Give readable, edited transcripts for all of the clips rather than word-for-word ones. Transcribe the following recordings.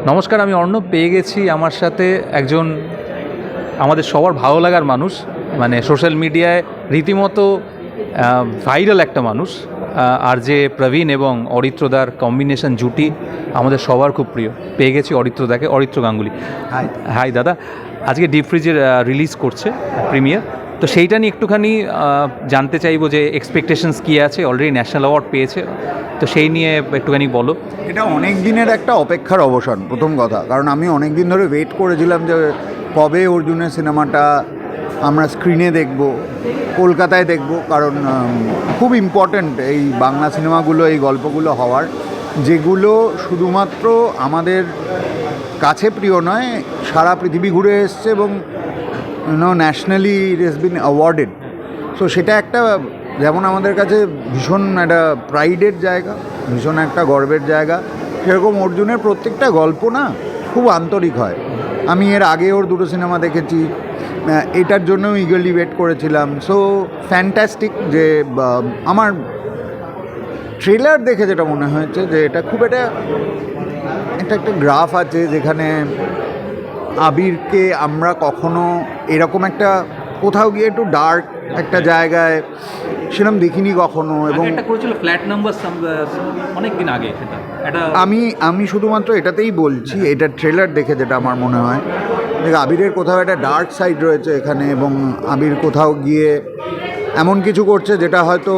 নমস্কার, আমি অর্ণব। পেয়ে গেছি আমার সাথে একজন আমাদের সবার ভালো লাগার মানুষ, মানে সোশ্যাল মিডিয়ায় রীতিমতো ভাইরাল একটা মানুষ। আর যে প্রবীণ এবং অরিত্রদার কম্বিনেশন জুটি আমাদের সবার খুব প্রিয়। পেয়ে গেছি অরিত্রদাকে, অরিত্র গাঙ্গুলি। হাই। হাই দাদা, আজকে ডিপ ফ্রিজের রিলিজ করছে প্রিমিয়ার, তো সেইটা নিয়ে একটুখানি জানতে চাইবো যে এক্সপেকটেশনস কী আছে। অলরেডি ন্যাশনাল অ্যাওয়ার্ড পেয়েছে, তো সেই নিয়ে একটুখানি বলো। এটা অনেক দিনের একটা অপেক্ষার অবসান, প্রথম কথা। কারণ আমি অনেক দিন ধরে ওয়েট করেছিলাম যে কবে অর্জুনের সিনেমাটা আমরা স্ক্রিনে দেখব, কলকাতায় দেখব। কারণ খুব ইম্পর্ট্যান্ট এই বাংলা সিনেমাগুলো, এই গল্পগুলো হওয়ার, যেগুলো শুধুমাত্র আমাদের কাছে প্রিয় নয়, সারা পৃথিবী ঘুরে এসছে এবং nationally it has been awarded. So সেটা একটা, যেমন আমাদের কাছে ভীষণ একটা প্রাইডের জায়গা, ভীষণ একটা গর্বের জায়গা, সেরকম অর্জুনের প্রত্যেকটা গল্প না খুব আন্তরিক হয়। আমি এর আগে ওর দুটো সিনেমা দেখেছি, এটার জন্যও ইগারলি ওয়েট করেছিলাম। So fantastic. যে আমার ট্রেলার দেখে যেটা মনে হয়েছে যে এটা খুব একটা গ্রাফ আছে যেখানে আবিরকে আমরা কখনো এরকম একটা কোথাও গিয়ে একটু ডার্ক একটা জায়গায় সেরকম দেখিনি কখনো। এবং এটা করেছিল ফ্ল্যাট নাম্বার অনেক দিন আগে, সেটা এটা আমি শুধুমাত্র এটাতেই বলছি, এটা ট্রেলার দেখে যেটা আমার মনে হয় যে আবিরের কোথাও একটা ডার্ক সাইড রয়েছে এখানে, এবং আবির কোথাও গিয়ে এমন কিছু করছে যেটা হয়তো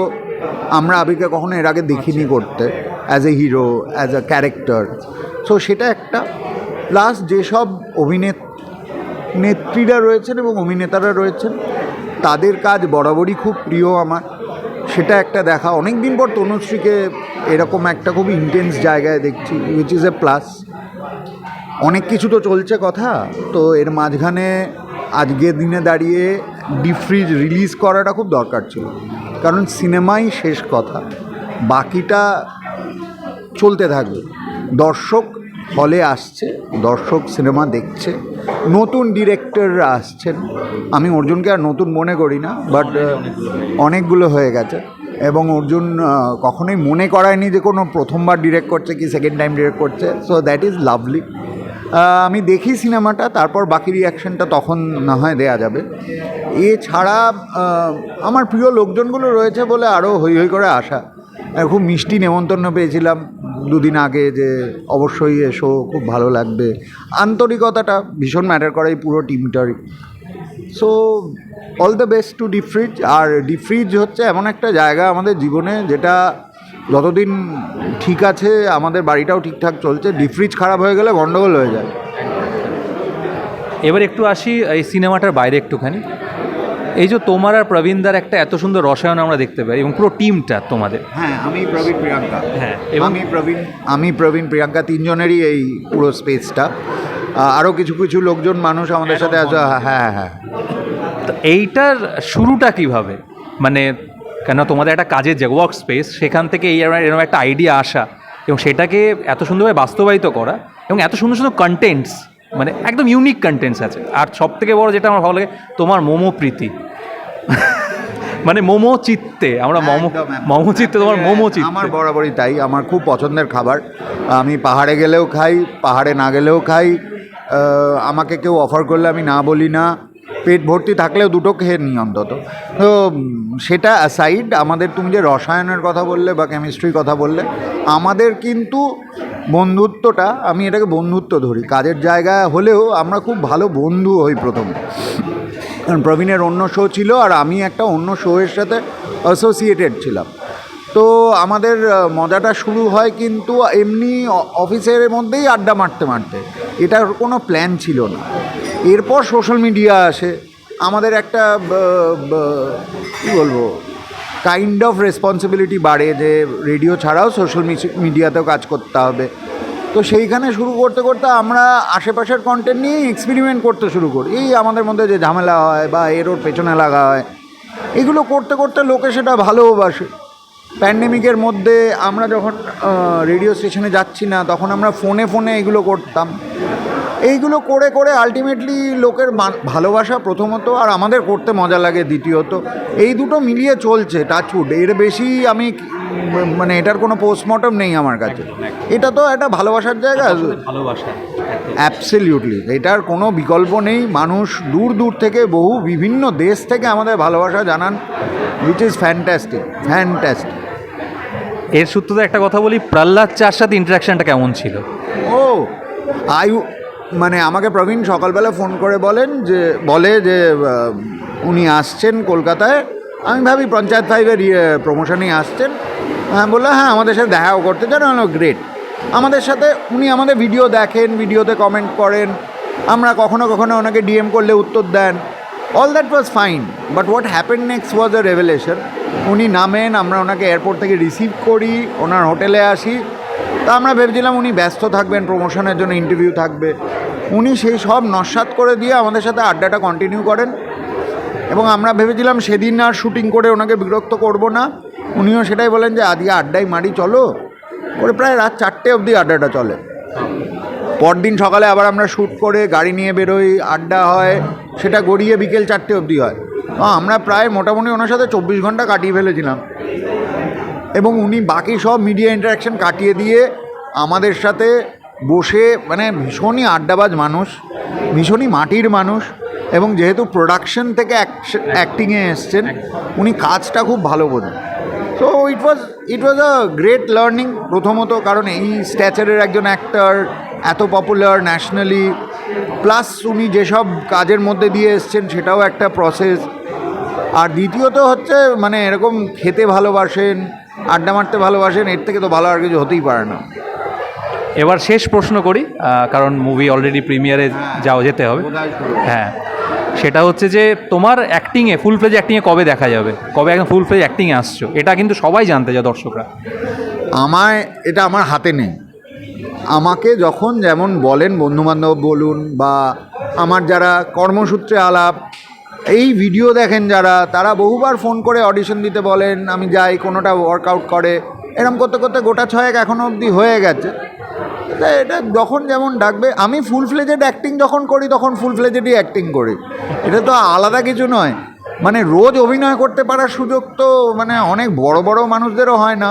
আমরা আবিরকে কখনো এর আগে দেখিনি করতে, as a hero, as a character. So সেটা একটা। প্লাস যেসব নেত্রীরা রয়েছেন এবং অভিনেতারা রয়েছেন তাদের কাজ বরাবরই খুব প্রিয় আমার, সেটা একটা দেখা। অনেক দিন পর তনুশ্রীকে এরকম একটা খুব ইন্টেন্স জায়গায় দেখছি, উইচ ইজ এ প্লাস। অনেক কিছু তো চলছে কথা, তো এর মাঝখানে আজকের দিনে দাঁড়িয়ে ডিপ ফ্রিজ রিলিজ করাটা খুব দরকার ছিল। কারণ সিনেমাই শেষ কথা, বাকিটা চলতে থাকবে। দর্শক হলে আসছে, দর্শক সিনেমা দেখছে, নতুন ডিরেক্টররা আসছেন। আমি অর্জুনকে আর নতুন মনে করি না, বাট অনেকগুলো হয়ে গেছে। এবং অর্জুন কখনোই মনে করায়নি যে কোনো প্রথমবার ডিরেক্ট করছে কি সেকেন্ড টাইম ডিরেক্ট করছে। So that is lovely. আমি দেখি সিনেমাটা, তারপর বাকি রিয়াকশানটা তখন না হয় দেয়া যাবে। এছাড়া আমার প্রিয় লোকজনগুলো রয়েছে বলে আরও হৈ হৈ করে আসা। খুব মিষ্টি নেমন্তন্ন পেয়েছিলাম দুদিন আগে যে অবশ্যই এসো, খুব ভালো লাগবে। আন্তরিকতাটা ভীষণ ম্যাটার করে এই পুরো টিমটারই। So all the best to deep freeze. আর ডিপ ফ্রিজ হচ্ছে এমন একটা জায়গা আমাদের জীবনে যেটা যতদিন ঠিক আছে, আমাদের বাড়িটাও ঠিকঠাক চলছে। ডিপ ফ্রিজ খারাপ হয়ে গেলে গন্ডগোল হয়ে যায়। এবার একটু আসি এই সিনেমাটার বাইরে একটুখানি। এই যে তোমার আর প্রবীণদার একটা এত সুন্দর রসায়ন আমরা দেখতে পাই, এবং পুরো টিমটা তোমাদের। হ্যাঁ, আমি প্রবীণ প্রিয়াঙ্কা। হ্যাঁ, এবং আমি প্রবীণ প্রিয়াঙ্কা তিনজনেরই এই পুরো স্পেসটা। আরও কিছু কিছু লোকজন মানুষ আমাদের সাথে আছে। হ্যাঁ হ্যাঁ। তো এইটার শুরুটা কিভাবে, মানে কেন তোমাদের একটা কাজের যে ওয়ার্ক স্পেস, সেখান থেকে এরকম একটা আইডিয়া আসা এবং সেটাকে এত সুন্দরভাবে বাস্তবায়িত করা, এবং এত সুন্দর সুন্দর কন্টেন্টস, মানে একদম ইউনিক কন্টেন্টস আছে। আর সব থেকে বড় যেটা আমার ভালো লাগে, তোমার মোমো প্রীতি, মানে মোমো চিত্তে, আমরা মোমো চিত্তে, তোমার মোমো চিত্তে। আমার বরাবরই তাই, আমার খুব পছন্দের খাবার। আমি পাহাড়ে গেলেও খাই, পাহাড়ে না গেলেও খাই। আমাকে কেউ অফার করলে আমি না বলি না। পেট ভর্তি থাকলেও দুটো খেয়ে নিই অন্তত। তো সেটা অ্যাসাইড, আমাদের তুমি যে রসায়নের কথা বললে বা কেমিস্ট্রির কথা বললে, আমাদের কিন্তু বন্ধুত্বটা, আমি এটাকে বন্ধুত্ব ধরি। কাজের জায়গায় হলেও আমরা খুব ভালো বন্ধু হই প্রথমে। কারণ প্রবীণের অন্য শো ছিল আর আমি একটা অন্য শোয়ের সাথে অ্যাসোসিয়েটেড ছিলাম। তো আমাদের মজাটা শুরু হয় কিন্তু এমনি অফিসের মধ্যেই আড্ডা মারতে মারতে, এটার কোনো প্ল্যান ছিল না। এরপর সোশ্যাল মিডিয়া আসে, আমাদের একটা কী বলবো, কাইন্ড অফ রেসপন্সিবিলিটি বাড়ে যে রেডিও ছাড়াও সোশ্যাল মিডিয়াতেও কাজ করতে হবে। তো সেইখানে শুরু করতে করতে আমরা আশেপাশের কন্টেন্ট নিয়ে এক্সপেরিমেন্ট করতে শুরু করি। এই আমাদের মধ্যে যে ঝামেলা হয় বা এর ওর পেছনে লাগা হয়, এগুলো করতে করতে লোকে সেটা ভালোবাসে। প্যান্ডেমিকের মধ্যে আমরা যখন রেডিও স্টেশনে যাচ্ছি না, তখন আমরা ফোনে ফোনে এগুলো করতাম। এইগুলো করে করে আলটিমেটলি লোকের ভালোবাসা প্রথমত, আর আমাদের করতে মজা লাগে দ্বিতীয়ত, এই দুটো মিলিয়ে চলছে টাচউড। এর বেশি আমি মানে এটার কোনো পোস্টমর্টম নেই আমার কাছে। এটা তো একটা ভালোবাসার জায়গা, ভালোবাসা। অ্যাবসলিউটলি এটার কোনো বিকল্প নেই। মানুষ দূর দূর থেকে বহু বিভিন্ন দেশ থেকে আমাদের ভালোবাসা জানান, উইচ ইজ ফ্যান্টাস্টিক ফ্যান্টাস্টিক। এর সূত্রে একটা কথা বলি, প্রহ্লাদ চার সাথে ইন্টারাকশনটা কেমন ছিল? ও মানে আমাকে প্রবীণ সকালবেলা ফোন করে বলে যে উনি আসছেন কলকাতায়। আমি ভাবি পঞ্চায়েত ফাইভের প্রমোশনেই আসছেন। হ্যাঁ, বললো হ্যাঁ আমাদের সাথে দেখাও করতে চান। গ্রেট। আমাদের সাথে উনি আমাদের ভিডিও দেখেন, ভিডিওতে কমেন্ট করেন, আমরা কখনো কখনো ওনাকে ডিএম করলে উত্তর দেন। All that was fine, but what happen next was a revelation. উনি নামেন, আমরা ওনাকে এয়ারপোর্ট থেকে রিসিভ করি, ওনার হোটেলে আসি। তা আমরা ভেবেছিলাম উনি ব্যস্ত থাকবেন, প্রমোশনের জন্য ইন্টারভিউ থাকবে। উনি সেই সব নস্যাৎ করে দিয়ে আমাদের সাথে আড্ডাটা কন্টিনিউ করেন, এবং আমরা ভেবেছিলাম সেদিন আর শুটিং করে ওনাকে বিরক্ত করব না। উনিও সেটাই বলেন যে আজকে আড্ডাই মারি চলো করে, প্রায় রাত 4টে অবধি আড্ডাটা চলে। পরদিন সকালে আবার আমরা শ্যুট করে গাড়ি নিয়ে বেরোই, আড্ডা হয়, সেটা গড়িয়ে বিকেল 4টে অবধি হয়। আমরা প্রায় মোটামুটি ওনার সাথে 24 ঘন্টা কাটিয়ে ফেলেছিলাম, এবং উনি বাকি সব মিডিয়া ইন্টারাকশন কাটিয়ে দিয়ে আমাদের সাথে বসে, মানে ভীষণই আড্ডাবাজ মানুষ, ভীষণই মাটির মানুষ, এবং যেহেতু প্রোডাকশন থেকে অ্যাক্টিংয়ে এসছেন, উনি কাজটা খুব ভালো বোঝেন। So it was a great learning প্রথমত, কারণ এই স্ট্যাচারের একজন অ্যাক্টর, এত পপুলার ন্যাশনালি, প্লাস উনি যেসব কাজের মধ্যে দিয়ে এসছেন সেটাও একটা প্রসেস। আর দ্বিতীয়ত হচ্ছে মানে এরকম খেতে ভালোবাসেন, আড্ডা মারতে ভালোবাসেন, এর থেকে তো ভালো আর কিছু হতেই পারে না। এবার শেষ প্রশ্ন করি, কারণ মুভি অলরেডি প্রিমিয়ারে যেতে হবে। হ্যাঁ, সেটা হচ্ছে যে তোমার অ্যাক্টিংয়ে, ফুল ফ্লেজ অ্যাক্টিংয়ে কবে দেখা যাবে, কবে একদম ফুল ফ্লেজ অ্যাক্টিংয়ে আসছো? এটা কিন্তু সবাই জানতে চায়, দর্শকরা। এটা আমার হাতে নেই। আমাকে যখন যেমন বলেন বন্ধুবান্ধব বলুন, বা আমার যারা কর্মসূত্রে আলাপ, এই ভিডিও দেখেন যারা, তারা বহুবার ফোন করে অডিশন দিতে বলেন, আমি যাই, কোনোটা ওয়ার্কআউট করে, এরম করতে করতে গোটা 6 এখনও অবধি হয়ে গেছে। তা এটা যখন যেমন ডাকবে, আমি ফুল ফ্লেজেড অ্যাক্টিং যখন করি তখন ফুল ফ্লেজেডই অ্যাক্টিং করি, এটা তো আলাদা কিছু নয়। মানে রোজ অভিনয় করতে পারার সুযোগ তো মানে অনেক বড় বড় মানুষদেরও হয় না।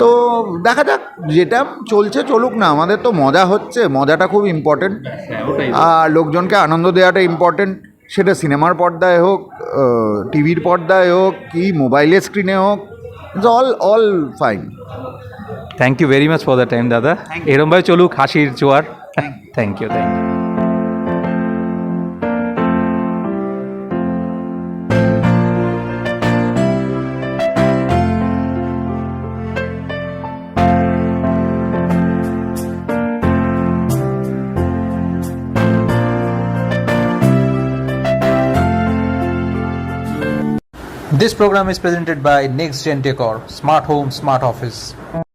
তো দেখা যাক, যেটা চলছে চলুক না, আমাদের তো মজা হচ্ছে, মজাটা খুব ইম্পর্টেন্ট। আর লোকজনকে আনন্দ দেওয়াটা ইম্পর্টেন্ট, সেটা সিনেমার পর্দায় হোক, টিভির পর্দায় হোক, কি মোবাইলের স্ক্রিনে হোক, it's all fine. Thank you very much for the time দাদা। এরমভাবে চলুক হাসির জোয়ার। Thank you. This program is presented by Next Gen Decor, Smart Home, Smart Office.